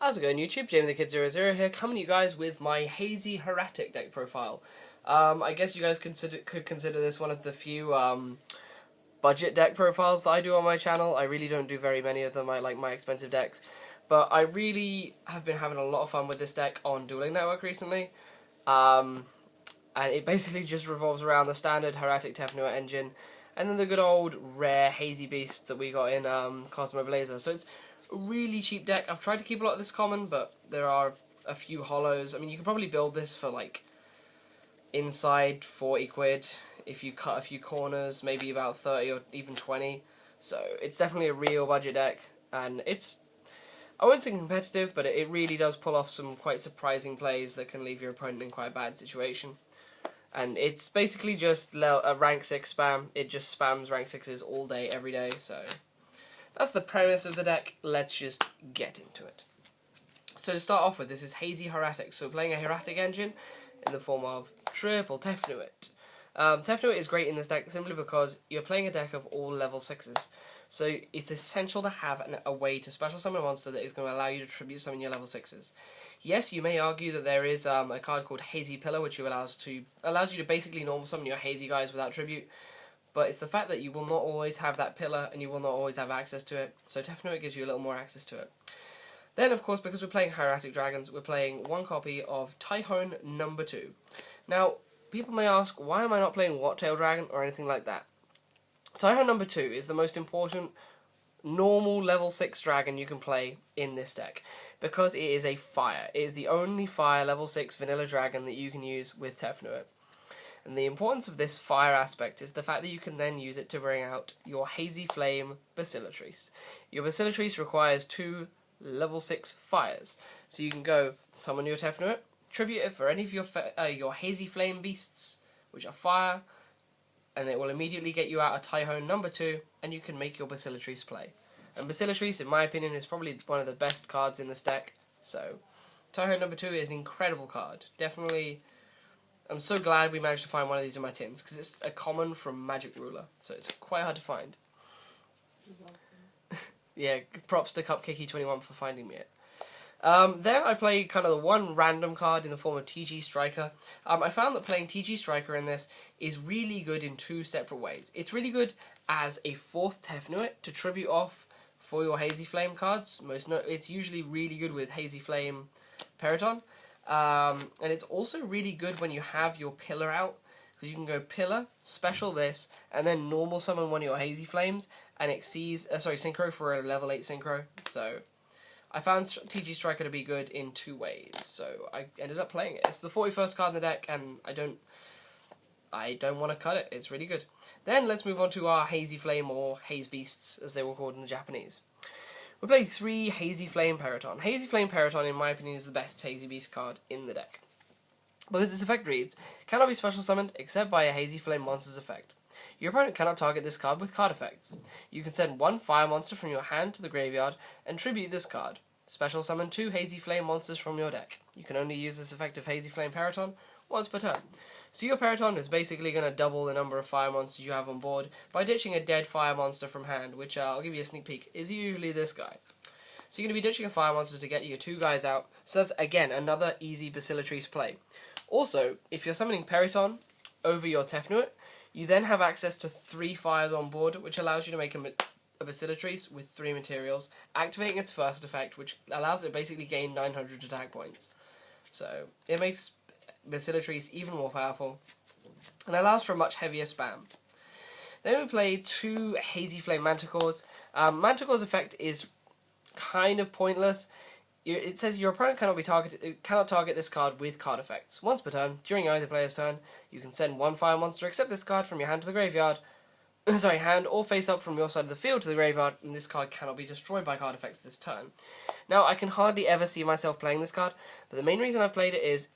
How's it going, YouTube? Jamie the Kid 00 here, coming to you guys with my Hazy Hieratic deck profile. I guess you guys could consider this one of the few budget deck profiles that I do on my channel. I really don't do very many of them. I like my expensive decks, but I really have been having a lot of fun with this deck on Dueling Network recently. And it basically just revolves around the standard Hieratic Engine, and then the good old rare Hazy Beasts that we got in Cosmo Blazer. So it's a really cheap deck. I've tried to keep a lot of this common, but there are a few hollows. I mean, you can probably build this for like inside 40 quid if you cut a few corners, maybe about 30 or even 20. So it's definitely a real budget deck, and it's, I wouldn't say competitive, but it really does pull off some quite surprising plays that can leave your opponent in quite a bad situation. And it's basically just a rank 6 spam. It just spams rank 6s all day, every day, so that's the premise of the deck. Let's just get into it. So to start off with, this is Hazy Hieratic. So playing a Hieratic Engine in the form of triple Tefnuit. Tefnuit is great in this deck simply because you're playing a deck of all level 6s. So it's essential to have a way to special summon a monster that is going to allow you to tribute summon your level 6s. Yes, you may argue that there is a card called Hazy Pillar, which allows you to basically normal summon your Hazy guys without tribute. But it's the fact that you will not always have that pillar, and you will not always have access to it. So Tefnuit gives you a little more access to it. Then, of course, because we're playing Hieratic Dragons, we're playing one copy of Typhon number 2. Now, people may ask, why am I not playing What-Tail Dragon or anything like that? Typhon number 2 is the most important normal level 6 dragon you can play in this deck, because it is a fire. It is the only fire level 6 vanilla dragon that you can use with Tefnuit. And the importance of this fire aspect is the fact that you can then use it to bring out your Hazy Flame Basilatrice. Your Basilatrice requires 2 level 6 fires. So you can go summon your Tefnuit, tribute it for any of your Hazy Flame beasts, which are fire, and it will immediately get you out a Typhon number 2, and you can make your Basilatrice play. And Basilatrice, in my opinion, is probably one of the best cards in this deck. So Typhon number 2 is an incredible card. Definitely, I'm so glad we managed to find one of these in my tins, because it's a common from Magic Ruler, so it's quite hard to find. Yeah, props to Cupcakey21 for finding me it. Then I play kind of the one random card in the form of TG Striker. I found that playing TG Striker in this is really good in 2 separate ways. It's really good as a 4th Tefnuit to tribute off for your Hazy Flame cards. It's usually really good with Hazy Flame Periton. And it's also really good when you have your Pillar out, because you can go Pillar, special this, and then normal summon one of your Hazy Flames, and it sees, Synchro for a level 8 Synchro. So I found TG Striker to be good in 2 ways, so I ended up playing it. It's the 41st card in the deck, and I don't want to cut it. It's really good. Then let's move on to our Hazy Flame, or Haze Beasts, as they were called in the Japanese. We play 3 Hazy Flame Periton. Hazy Flame Periton, in my opinion, is the best Hazy Beast card in the deck, because its effect reads, cannot be special summoned except by a Hazy Flame monster's effect. Your opponent cannot target this card with card effects. You can send 1 fire monster from your hand to the graveyard and tribute this card. Special summon 2 Hazy Flame monsters from your deck. You can only use this effect of Hazy Flame Periton once per turn. So your Periton is basically going to double the number of fire monsters you have on board by ditching a dead fire monster from hand, which I'll give you a sneak peek, is usually this guy. So you're going to be ditching a fire monster to get your 2 guys out, so that's again another easy Basilatrice play. Also, if you're summoning Periton over your Tefnuit, you then have access to 3 fires on board, which allows you to make a Basilatrice with 3 materials, activating its first effect, which allows it to basically gain 900 attack points. So it makes Basilatrice even more powerful, and allows for a much heavier spam. Then we play 2 Hazy Flame Manticores. Manticore's effect is kind of pointless. It says your opponent cannot target this card with card effects. Once per turn, during either player's turn, you can send 1 fire monster except this card from your hand to the graveyard. Hand or face up from your side of the field to the graveyard, and this card cannot be destroyed by card effects this turn. Now, I can hardly ever see myself playing this card, but the main reason I've played it is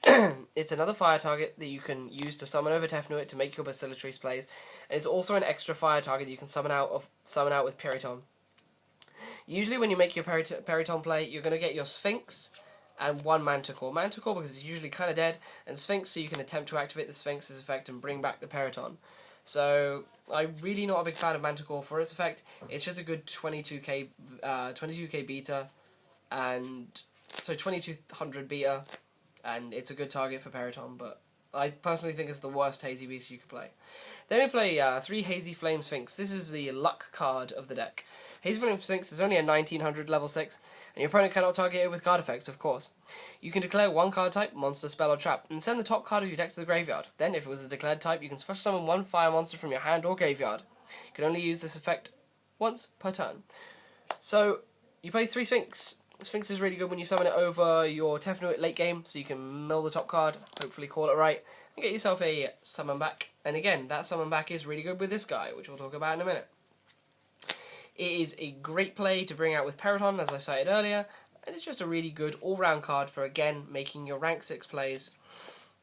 it's another fire target that you can use to summon over Tefnuit to make your Basilatrice plays, and it's also an extra fire target that you can summon out with Periton. Usually when you make your Periton play, you're going to get your Sphinx and 1 Manticore. Manticore because it's usually kind of dead, and Sphinx so you can attempt to activate the Sphinx's effect and bring back the Periton. So I'm really not a big fan of Manticore for its effect. It's just a good 22k beta, and So 2200 beta, and it's a good target for Periton, but I personally think it's the worst Hazy Beast you could play. Then we play 3 Hazy Flame Sphinx. This is the luck card of the deck. Hazy Flame Sphinx is only a 1900 level 6, and your opponent cannot target it with card effects, of course. You can declare one card type, monster, spell, or trap, and send the top card of your deck to the graveyard. Then, if it was a declared type, you can special summon one fire monster from your hand or graveyard. You can only use this effect once per turn. So, you play 3 Sphinx. Sphinx is really good when you summon it over your Tefnuit late game, so you can mill the top card, hopefully call it right, and get yourself a summon back. And again, that summon back is really good with this guy, which we'll talk about in a minute. It is a great play to bring out with Periton, as I cited earlier, and it's just a really good all-round card for, again, making your rank 6 plays.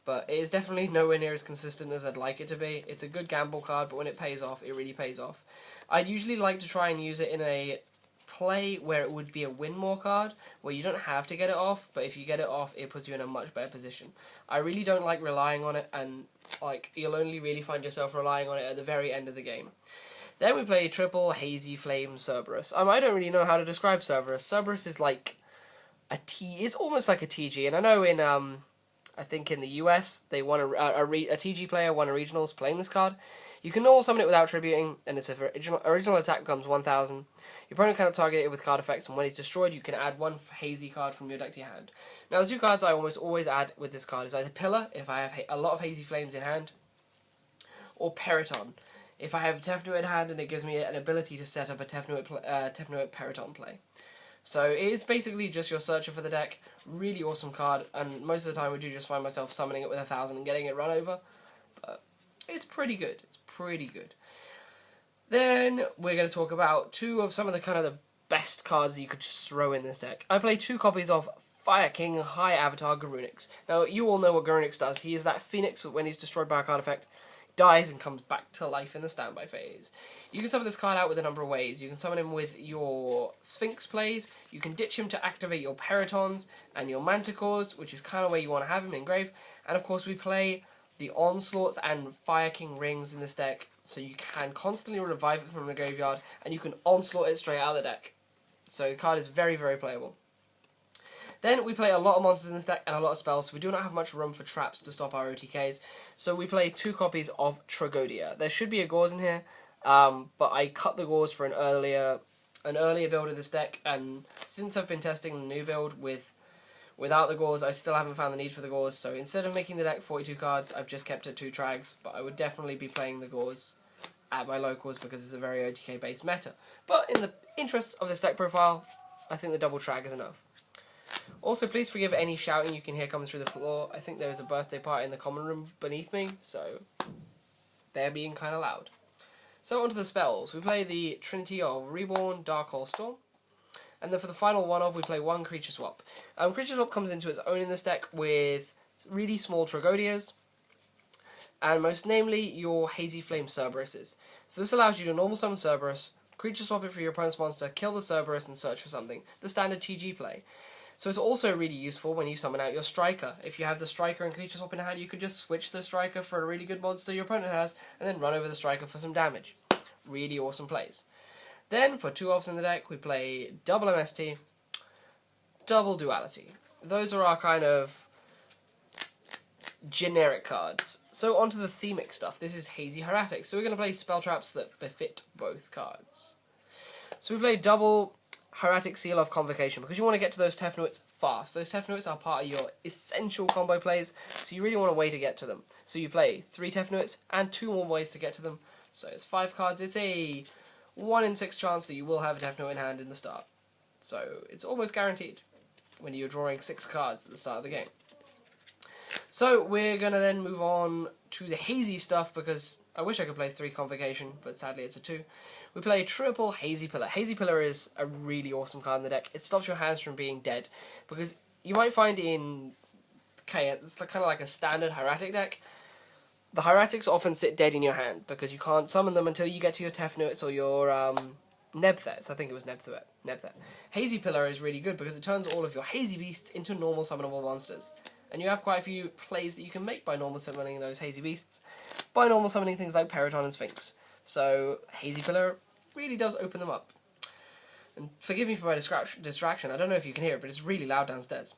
But it is definitely nowhere near as consistent as I'd like it to be. It's a good gamble card, but when it pays off, it really pays off. I'd usually like to try and use it in a play where it would be a win more card, where you don't have to get it off, but if you get it off, it puts you in a much better position. I really don't like relying on it, and you'll only really find yourself relying on it at the very end of the game. Then we play triple Hazy Flame Cerberus. I don't really know how to describe Cerberus. Cerberus is like it's almost like a TG, and I know in I think in the US they won a TG player won a regionals playing this card. You can normal summon it without tributing, and its original attack becomes 1000. Your opponent cannot target it with card effects, and when it's destroyed, you can add one Hazy card from your deck to your hand. Now, the 2 cards I almost always add with this card is either Pillar, if I have a lot of Hazy Flames in hand, or Periton, if I have Tefnuit in hand and it gives me an ability to set up a Tefnuit Periton play. So it is basically just your searcher for the deck. Really awesome card, and most of the time I do just find myself summoning it with 1000 and getting it run over. But it's pretty good. It's pretty good. Then we're going to talk about 2 of some of the kind of the best cards that you could just throw in this deck. I play 2 copies of Fire King High Avatar Garunix. Now, you all know what Garunix does. He is that phoenix when he's destroyed by a card effect, dies and comes back to life in the standby phase. You can summon this card out with a number of ways. You can summon him with your Sphinx plays, you can ditch him to activate your Peritons and your Manticores, which is kind of where you want to have him in grave, and of course we play the Onslaughts and Fire King rings in this deck, so you can constantly revive it from the graveyard, and you can Onslaught it straight out of the deck. So the card is very, very playable. Then we play a lot of monsters in this deck and a lot of spells, so we do not have much room for traps to stop our OTKs. So we play 2 copies of Tragodia. There should be a Gauze in here, but I cut the Gauze for an earlier build of this deck, and since I've been testing the new build without the Gauze, I still haven't found the need for the Gauze. So instead of making the deck 42 cards, I've just kept it 2 Trags, but I would definitely be playing the Gauze at my locals because it's a very OTK based meta. But in the interests of this deck profile, I think the double Trag is enough. Also, please forgive any shouting you can hear coming through the floor. I think there is a birthday party in the common room beneath me, so they're being kind of loud. So onto the spells. We play the Trinity of Reborn, Dark Hole Storm, and then for the final one-off, we play 1 Creature Swap. Creature Swap comes into its own in this deck with really small Tragodias, and most namely your Hazy Flame Cerberuses. So this allows you to normal summon Cerberus, Creature Swap it for your opponent's monster, kill the Cerberus, and search for something. The standard TG play. So it's also really useful when you summon out your Striker. If you have the Striker and Creature Swap in hand, you can just switch the Striker for a really good monster your opponent has, and then run over the Striker for some damage. Really awesome plays. Then, for 2 offs in the deck, we play double MST, double Duality. Those are our kind of generic cards. So onto the themic stuff. This is Hazy Hieratic. So we're going to play spell traps that befit both cards. So we play double Hieratic Seal of Convocation, because you want to get to those Tefnuits fast. Those Tefnuits are part of your essential combo plays, so you really want a way to get to them. So you play 3 Tefnuits and 2 more ways to get to them. So it's 5 cards. It's a 1 in 6 chance that you will have a Tefnuit in hand in the start. So it's almost guaranteed when you're drawing 6 cards at the start of the game. So we're going to then move on to the Hazy stuff, because I wish I could play 3 Convocation, but sadly it's a 2. We play triple Hazy Pillar. Hazy Pillar is a really awesome card in the deck. It stops your hands from being dead, because you might find it's kind of like a standard Hieratic deck. The Hieratics often sit dead in your hand, because you can't summon them until you get to your Tefnuits or your Nebthets. I think it was Nebthet. Hazy Pillar is really good, because it turns all of your Hazy Beasts into normal summonable monsters. And you have quite a few plays that you can make by normal summoning those Hazy Beasts, by normal summoning things like Periton and Sphinx. So Hazy Pillar really does open them up. And forgive me for my distraction, I don't know if you can hear it, but it's really loud downstairs.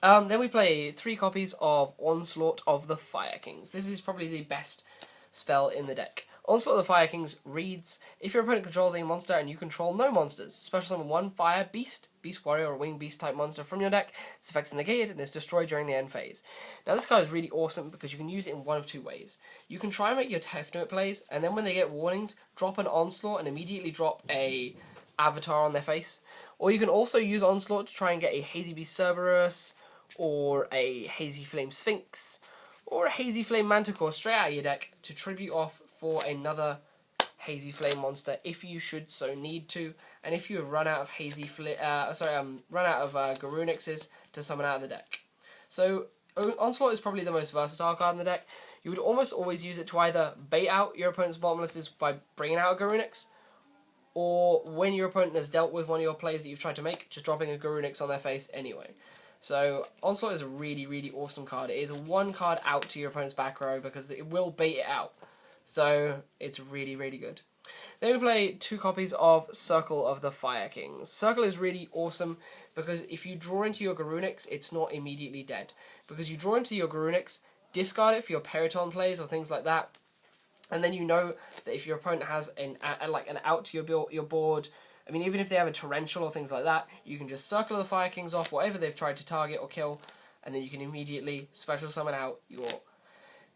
Then we play 3 copies of Onslaught of the Fire Kings. This is probably the best spell in the deck. Onslaught of the Fire Kings reads, if your opponent controls a monster and you control no monsters, special summon 1 fire beast, beast warrior or winged beast type monster from your deck. Its effects are negated and is destroyed during the end phase. Now this card is really awesome because you can use it in one of 2 ways. You can try and make your Tefnuit plays, and then when they get warninged, drop an Onslaught and immediately drop a avatar on their face. Or you can also use Onslaught to try and get a Hazy Beast Cerberus, or a Hazy Flame Sphinx, or a Hazy Flame Manticore straight out of your deck to tribute off for another Hazy Flame monster if you should so need to, and if you have run out of Garunixes to summon out of the deck. So Onslaught is probably the most versatile card in the deck. You would almost always use it to either bait out your opponent's bottomlesses by bringing out a Garunix, or when your opponent has dealt with one of your plays that you've tried to make, just dropping a Garunix on their face anyway. So Onslaught is a really, really awesome card. It is a 1 card out to your opponent's back row because it will bait it out. So it's really, really good. Then we play 2 copies of Circle of the Fire Kings. Circle is really awesome because if you draw into your Garunix, it's not immediately dead. Because you draw into your Garunix, discard it for your Periton plays or things like that, and then you know that if your opponent has an out to your board, I mean, even if they have a Torrential or things like that, you can just Circle of the Fire Kings off whatever they've tried to target or kill, and then you can immediately special summon out your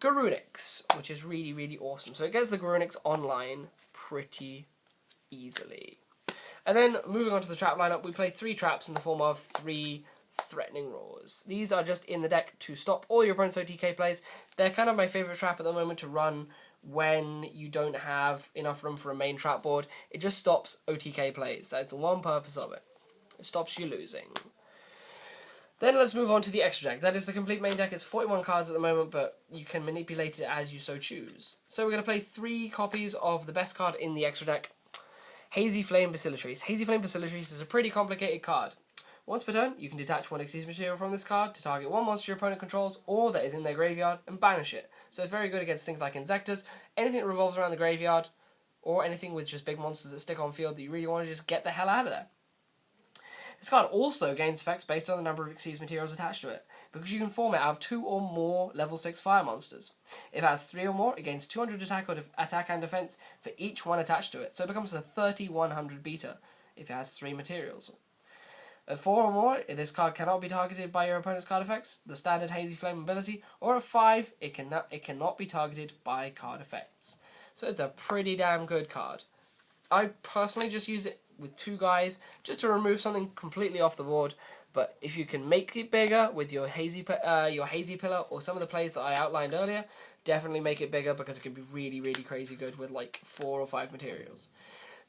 Garunix, which is really, really awesome. So it gets the Garunix online pretty easily. And then, moving on to the trap lineup, we play 3 traps in the form of 3 Threatening Roars. These are just in the deck to stop all your opponent's OTK plays. They're kind of my favourite trap at the moment to run when you don't have enough room for a main trap board. It just stops OTK plays. That's the one purpose of it. It stops you losing. Then let's move on to the extra deck. That is the complete main deck. It's 41 cards at the moment, but you can manipulate it as you so choose. So we're going to play 3 copies of the best card in the extra deck, Hazy Flame Basilatrice. Hazy Flame Basilatrice is a pretty complicated card. Once per turn, you can detach 1 Xyz material from this card to target 1 monster your opponent controls or that is in their graveyard and banish it. So it's very good against things like Insectors, anything that revolves around the graveyard, or anything with just big monsters that stick on field that you really want to just get the hell out of there. This card also gains effects based on the number of Xyz materials attached to it, because you can form it out of 2 or more level 6 fire monsters. If it has 3 or more, it gains 200 attack and defense for each one attached to it, so it becomes a 3100 beta if it has 3 materials. At 4 or more, this card cannot be targeted by your opponent's card effects, the standard Hazy Flame ability, or at 5, it cannot be targeted by card effects. So it's a pretty damn good card. I personally just use it with 2 guys, just to remove something completely off the board, but if you can make it bigger with your Hazy Pillar, or some of the plays that I outlined earlier, definitely make it bigger because it can be really, really crazy good with like 4 or 5 materials.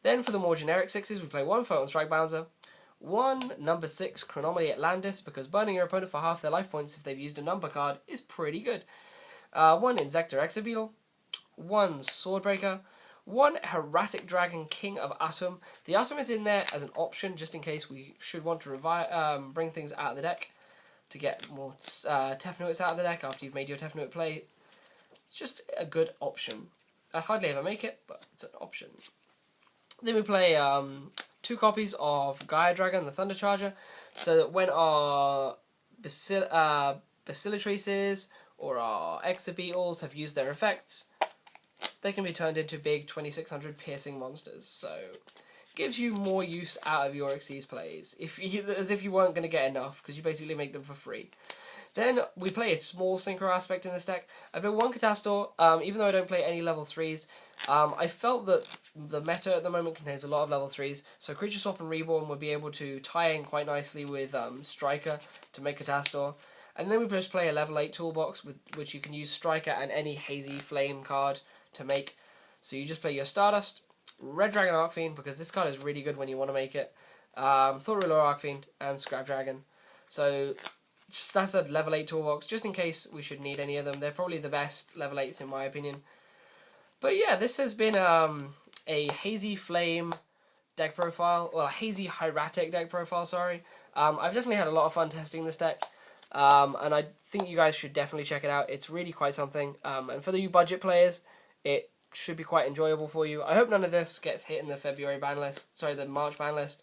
Then for the more generic 6s, we play 1 Photon Strike Bouncer, 1 number 6 Chronomaly Atlantis, because burning your opponent for half their life points if they've used a number card is pretty good. 1 Insector Exabeetle, 1 Swordbreaker, 1 Hieratic Dragon King of Atom. The Atom is in there as an option just in case we should want to bring things out of the deck to get more Tefnuits out of the deck after you've made your Tefnuit play. It's just a good option. I hardly ever make it, but it's an option. Then we play 2 copies of Gaia Dragon, the Thunder Charger, so that when our Basilatrices or our Exabeetles have used their effects, they can be turned into big 2600 piercing monsters. So gives you more use out of your Xyz plays, as if you weren't going to get enough, because you basically make them for free. Then we play a small Synchro aspect in this deck. I play 1 Catastor, even though I don't play any level 3s. I felt that the meta at the moment contains a lot of level 3s, so Creature Swap and Reborn would be able to tie in quite nicely with Striker to make Catastor. And then we just play a level 8 toolbox, with which you can use Striker and any Hazy Flame card to make. So you just play your Stardust, Red Dragon Arcfiend, because this card is really good when you want to make it, Thought Ruler Arcfiend, and Scrap Dragon. So that's a level 8 toolbox, just in case we should need any of them. They're probably the best level 8s in my opinion. But yeah, this has been a Hazy Flame deck profile, well, a Hazy Hieratic deck profile, sorry. I've definitely had a lot of fun testing this deck, and I think you guys should definitely check it out. It's really quite something, and for the budget players, it should be quite enjoyable for you. I hope none of this gets hit in the February ban list, sorry, the March ban list,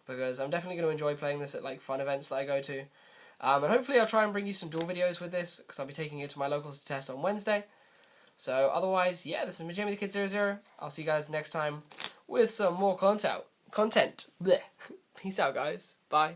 because I'm definitely going to enjoy playing this at like fun events that I go to. And hopefully I'll try and bring you some duel videos with this, because I'll be taking it to my locals to test on Wednesday. So otherwise, yeah, this is Jamie the Kid 00. I'll see you guys next time with some more content. Blech. Peace out, guys. Bye.